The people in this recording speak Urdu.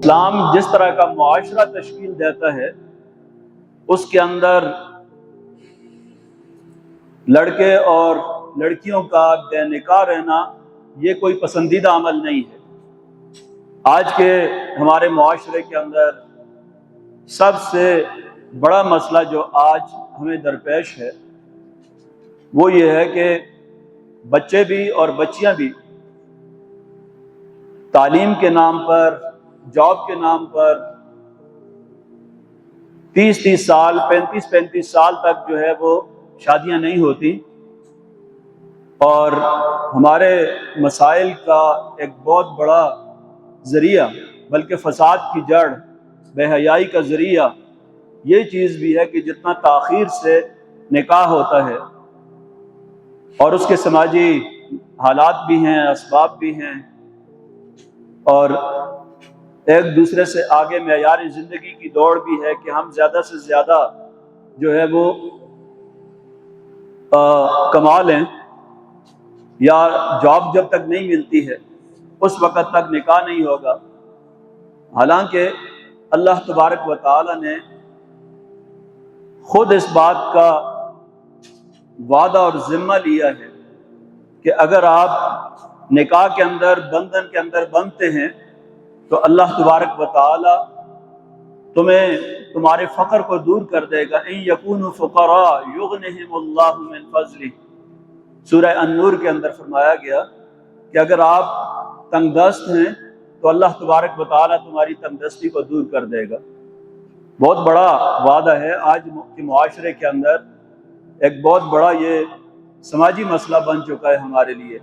اسلام جس طرح کا معاشرہ تشکیل دیتا ہے اس کے اندر لڑکے اور لڑکیوں کا بے نکاح رہنا یہ کوئی پسندیدہ عمل نہیں ہے۔ آج کے ہمارے معاشرے کے اندر سب سے بڑا مسئلہ جو آج ہمیں درپیش ہے وہ یہ ہے کہ بچے بھی اور بچیاں بھی تعلیم کے نام پر، جاب کے نام پر 30 سال 35 سال تک جو ہے وہ شادیاں نہیں ہوتی، اور ہمارے مسائل کا ایک بہت بڑا ذریعہ بلکہ فساد کی جڑ، بے حیائی کا ذریعہ یہ چیز بھی ہے کہ جتنا تاخیر سے نکاح ہوتا ہے اور اس کے سماجی حالات بھی ہیں، اسباب بھی ہیں، اور ایک دوسرے سے آگے معیار زندگی کی دوڑ بھی ہے کہ ہم زیادہ سے زیادہ جو ہے وہ کما لیں، یا جاب جب تک نہیں ملتی ہے اس وقت تک نکاح نہیں ہوگا۔ حالانکہ اللہ تبارک و تعالی نے خود اس بات کا وعدہ اور ذمہ لیا ہے کہ اگر آپ نکاح کے اندر، بندھن کے اندر بندھتے ہیں تو اللہ تبارک و تعالی تمہیں تمہارے فقر کو دور کر دے گا۔ ان یکونوا فقراء یغنہم اللہ من فضلہ، سورہ النور کے اندر فرمایا گیا کہ اگر آپ تنگ دست ہیں تو اللہ تبارک و تعالی تمہاری تنگ دستی کو دور کر دے گا۔ بہت بڑا وعدہ ہے۔ آج کے معاشرے کے اندر ایک بہت بڑا یہ سماجی مسئلہ بن چکا ہے ہمارے لیے۔